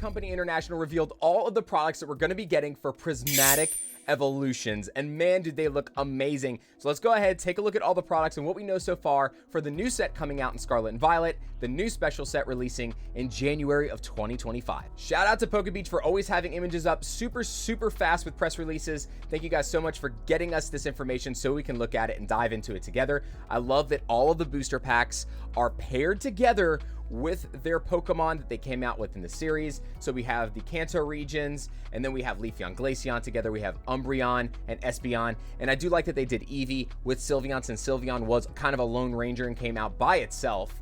Company International revealed all of the products that we're going to be getting for Prismatic Evolutions, and man, do they look amazing. So let's go ahead, take a look at all the products and what we know so far for the new set coming out in Scarlet and Violet, the new special set releasing in January of 2025. Shout out to PokeBeach for always having images up super fast with press releases. Thank you guys so much for getting us this information so we can look at it and dive into it together. I love that all of the booster packs are paired together with their Pokemon that they came out with in the series. So we have the Kanto regions, and then we have Leafeon, Glaceon together. We have Umbreon and Espeon, and I do like that they did Eevee with Sylveon, since Sylveon was kind of a Lone Ranger and came out by itself.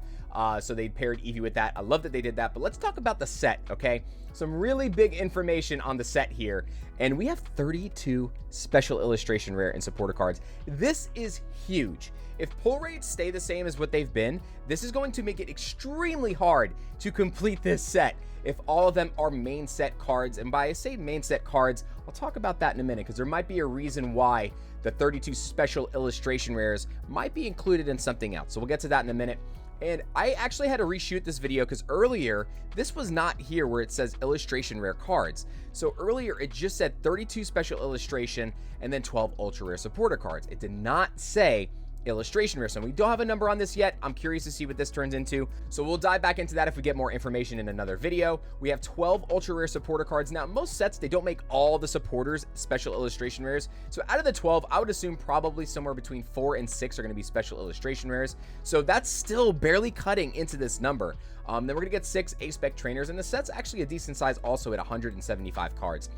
So they paired Eevee with that. I love that they did that, but let's talk about the set, okay? Some really big information on the set here, and we have 32 special illustration rare and supporter cards. This is huge. If pull rates stay the same as what they've been, this is going to make it extremely hard to complete this set if all of them are main set cards. And by I say main set cards, I'll talk about that in a minute, because there might be a reason why the 32 special illustration rares might be included in something else. So we'll get to that in a minute. And I actually had to reshoot this video because earlier this was not here where it says illustration rare cards. So earlier it just said 32 special illustration and then 12 ultra rare supporter cards. It did not say illustration rare. So we don't have a number on this yet. I'm curious to see what this turns into, so we'll dive back into that if we get more information in another video. We have 12 ultra rare supporter cards. Now most sets, they don't make all the supporters special illustration rares, so out of the 12 I would assume probably somewhere between 4 and 6 are going to be special illustration rares, so that's still barely cutting into this number. Then we're gonna get 6 A-Spec trainers, and the set's actually a decent size also at 175 cards.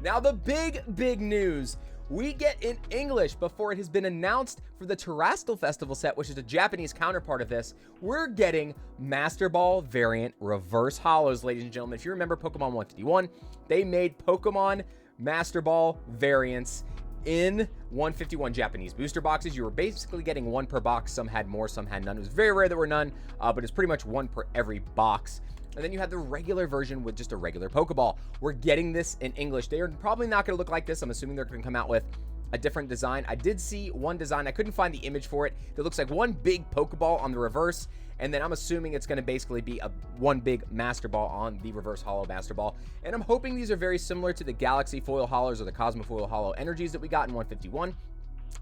Now the big news we get in English before it has been announced for the Terastal Festival set, which is a Japanese counterpart of this. We're getting Master Ball variant reverse holos, ladies and gentlemen. If you remember Pokemon 151, they made Pokemon Master Ball variants in 151 Japanese booster boxes. You were basically getting one per box. Some had more, some had none. It was very rare there were none, but it's pretty much one per every box. And then you have the regular version with just a regular Pokeball. We're getting this in English. They are probably not going to look like this. I'm assuming they're going to come out with a different design. I did see one design. I couldn't find the image for it. That looks like one big Pokeball on the reverse. And then I'm assuming it's going to basically be one big Master Ball on the reverse holo Master Ball. And I'm hoping these are very similar to the Galaxy Foil Holos or the Cosmo Foil Holo Energies that we got in 151.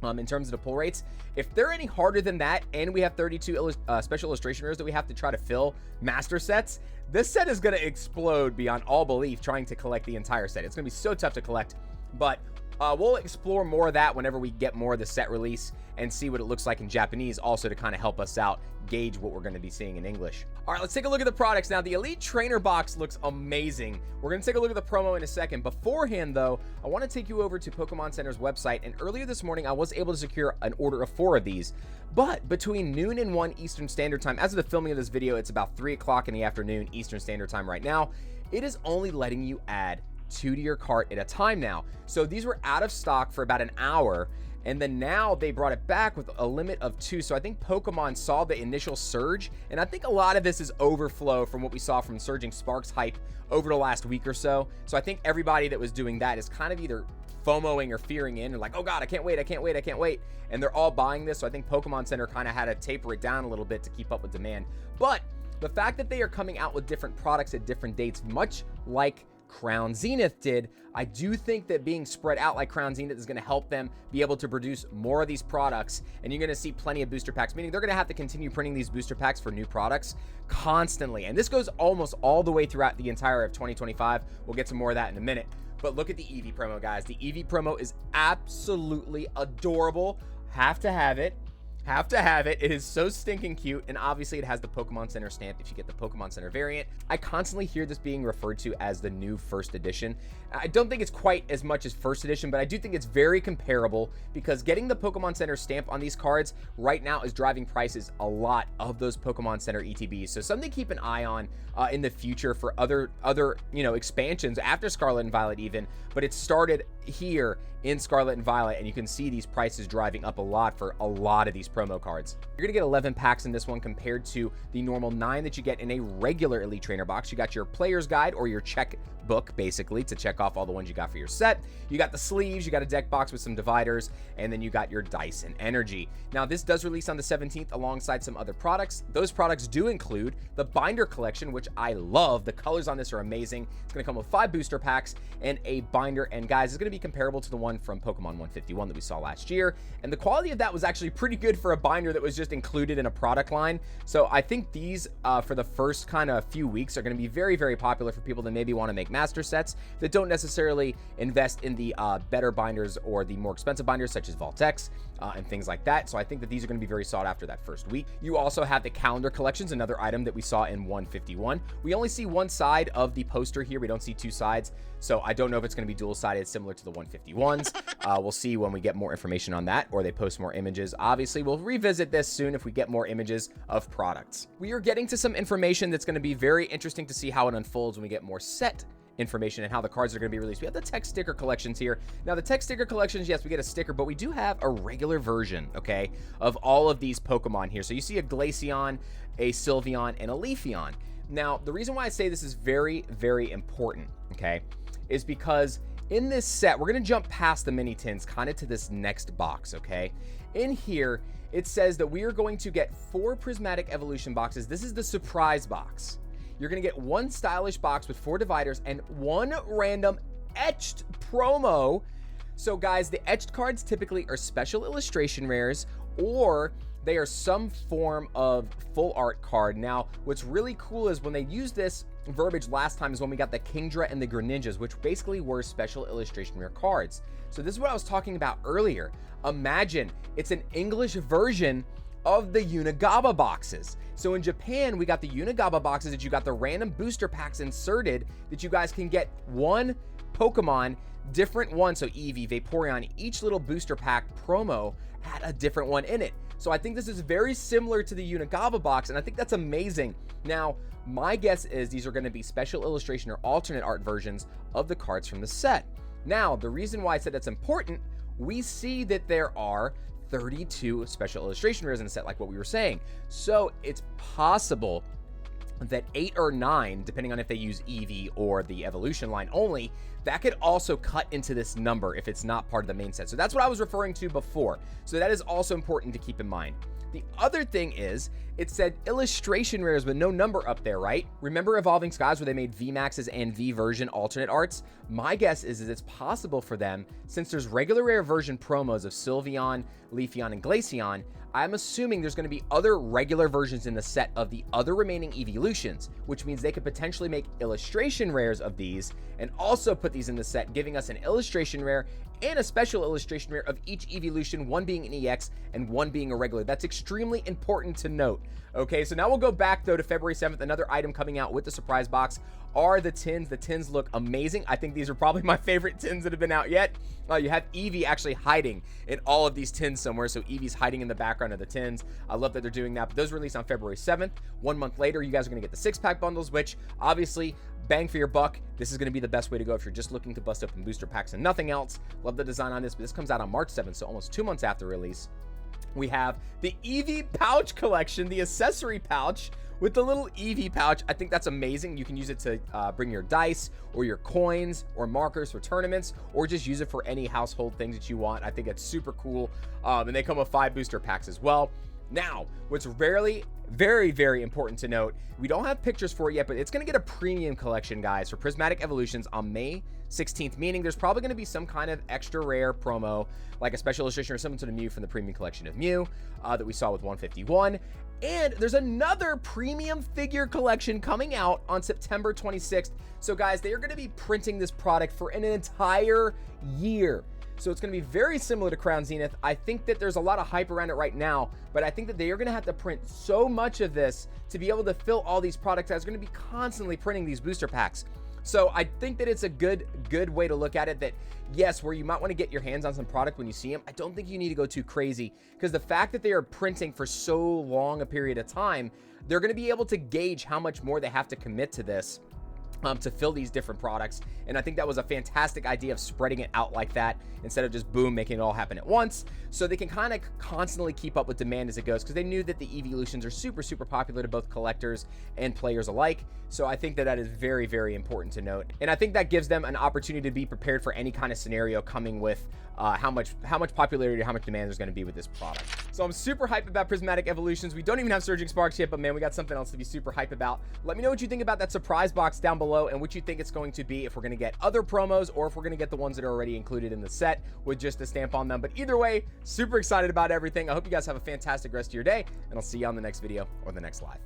In terms of the pull rates, if they're any harder than that, and we have 32 special illustration rares that we have to try to fill master sets, this set is going to explode beyond all belief trying to collect the entire set. It's going to be so tough to collect, but we'll explore more of that whenever we get more of the set release and see what it looks like in Japanese, also to kind of help us out gauge what we're going to be seeing in English. All right, let's take a look at the products now. The Elite Trainer box looks amazing. We're going to take a look at the promo in a second. Beforehand though, I want to take you over to Pokemon Center's website, and earlier this morning I was able to secure an order of 4 of these, but between noon and 1 Eastern Standard Time, as of the filming of this video, it's about 3 o'clock in the afternoon Eastern Standard Time right now, it is only letting you add 2 to your cart at a time now. So these were out of stock for about an hour, and then now they brought it back with a limit of 2. So I think Pokemon saw the initial surge, and I think a lot of this is overflow from what we saw from Surging Sparks hype over the last week or so. So I think everybody that was doing that is kind of either FOMOing or fearing in, and like, oh god, I can't wait, and they're all buying this. So I think Pokemon Center kind of had to taper it down a little bit to keep up with demand. But the fact that they are coming out with different products at different dates, much like Crown Zenith did, I do think that being spread out like Crown Zenith is going to help them be able to produce more of these products, and you're going to see plenty of booster packs, meaning they're going to have to continue printing these booster packs for new products constantly, and this goes almost all the way throughout the entire of 2025. We'll get to more of that in a minute, but look at the Eevee promo, guys. The Eevee promo is absolutely adorable. Have to have it. It is so stinking cute, and obviously it has the Pokemon Center stamp if you get the Pokemon Center variant. I constantly hear this being referred to as the new first edition. I don't think it's quite as much as first edition, but I do think it's very comparable, because getting the Pokemon Center stamp on these cards right now is driving prices a lot of those Pokemon Center ETBs. So something to keep an eye on in the future for other expansions after Scarlet and Violet even, but it started here in Scarlet and Violet, and you can see these prices driving up a lot for a lot of these promo cards. You're gonna get 11 packs in this one compared to the normal 9 that you get in a regular Elite Trainer box. You got your player's guide or your check book, basically, to check off all the ones you got for your set. You got the sleeves, you got a deck box with some dividers, and then you got your dice and energy. Now, this does release on the 17th alongside some other products. Those products do include the binder collection, which I love. The colors on this are amazing. It's going to come with 5 booster packs and a binder, and guys, it's going to be comparable to the one from Pokemon 151 that we saw last year, and the quality of that was actually pretty good for a binder that was just included in a product line. So I think these, for the first kind of few weeks, are going to be very, very popular for people that maybe want to make master sets that don't necessarily invest in the better binders or the more expensive binders such as Voltex and things like that. So I think that these are going to be very sought after that first week. You also have the calendar collections, another item that we saw in 151. We only see one side of the poster here. We don't see two sides. So I don't know if it's going to be dual-sided similar to the 151s. We'll see when we get more information on that, or they post more images. Obviously, we'll revisit this soon if we get more images of products. We are getting to some information that's going to be very interesting to see how it unfolds when we get more set information and how the cards are going to be released. We have the tech sticker collections here. Now, the tech sticker collections, yes, we get a sticker, but we do have a regular version, okay, of all of these Pokemon here. So you see a Glaceon, a Sylveon, and a Leafeon. Now, the reason why I say this is very, very important, okay, is because in this set, we're going to jump past the mini tins kind of to this next box, okay? In here, it says that we are going to get 4 Prismatic Evolution boxes. This is the surprise box. You're going to get 1 stylish box with 4 dividers and 1 random etched promo. So guys, the etched cards typically are special illustration rares, or they are some form of full art card. Now, what's really cool is when they used this verbiage last time is when we got the Kingdra and the Greninjas, which basically were special illustration rare cards. So this is what I was talking about earlier. Imagine it's an English version of the Unigaba boxes. So in Japan, we got the Unigaba boxes that you got the random booster packs inserted that you guys can get 1 Pokemon, different one. So Eevee, Vaporeon, each little booster pack promo had a different one in it. So I think this is very similar to the Unigaba box, and I think that's amazing. Now, my guess is these are going to be special illustration or alternate art versions of the cards from the set. Now, the reason why I said that's important, we see that there are 32 special illustration rares in the set, like what we were saying. So it's possible that 8 or 9, depending on if they use Eevee or the evolution line only, that could also cut into this number if it's not part of the main set. So that's what I was referring to before. So that is also important to keep in mind. The other thing is, it said illustration rares with no number up there, right? Remember Evolving Skies where they made VMAXs and V version alternate arts? My guess is it's possible for them, since there's regular rare version promos of Sylveon, Leafeon, and Glaceon, I'm assuming there's going to be other regular versions in the set of the other remaining eeveelutions, which means they could potentially make illustration rares of these and also put these in the set, giving us an illustration rare and a special illustration rare of each eeveelution, one being an EX and one being a regular. That's extremely important to note. Okay, so now we'll go back though to February 7th. Another item coming out with the surprise box are the tins. The tins look amazing. I think these are probably my favorite tins that have been out yet. You have Eevee actually hiding in all of these tins somewhere. So Eevee's hiding in the background of the tins. I love that they're doing that. But those release on February 7th. 1 month later, you guys are going to get the 6-pack bundles, which obviously bang for your buck. This is going to be the best way to go if you're just looking to bust open booster packs and nothing else. Love the design on this, but this comes out on March 7th, so almost 2 months after release. We have the Eevee pouch collection, the accessory pouch with the little Eevee pouch. I think that's amazing. You can use it to bring your dice or your coins or markers for tournaments, or just use it for any household things that you want. I think it's super cool. And they come with 5 booster packs as well. Now, what's very, very important to note, we don't have pictures for it yet, but it's going to get a premium collection, guys, for Prismatic Evolutions on May 16th, meaning there's probably going to be some kind of extra rare promo, like a special illustration or something to the Mew from the premium collection of Mew that we saw with 151. And there's another premium figure collection coming out on September 26th. So, guys, they are going to be printing this product for an entire year. So it's going to be very similar to Crown Zenith. I think that there's a lot of hype around it right now, but I think that they are going to have to print so much of this to be able to fill all these products. That's going to be constantly printing these booster packs. So I think that it's a good way to look at it, that yes, where you might want to get your hands on some product when you see them, I don't think you need to go too crazy, because the fact that they are printing for so long a period of time, they're going to be able to gauge how much more they have to commit to this to fill these different products. And I think that was a fantastic idea of spreading it out like that instead of just boom, making it all happen at once. So they can kind of constantly keep up with demand as it goes, because they knew that the eeveelutions are super, super popular to both collectors and players alike. So I think that that is very, very important to note. And I think that gives them an opportunity to be prepared for any kind of scenario coming with how much popularity, how much demand there's going to be with this product. So I'm super hyped about Prismatic Evolutions. We don't even have Surging Sparks yet, but man, we got something else to be super hyped about. Let me know what you think about that surprise box down below, and what you think it's going to be, if we're going to get other promos or if we're going to get the ones that are already included in the set with just a stamp on them. But either way, super excited about everything. I hope you guys have a fantastic rest of your day, and I'll see you on the next video or the next live.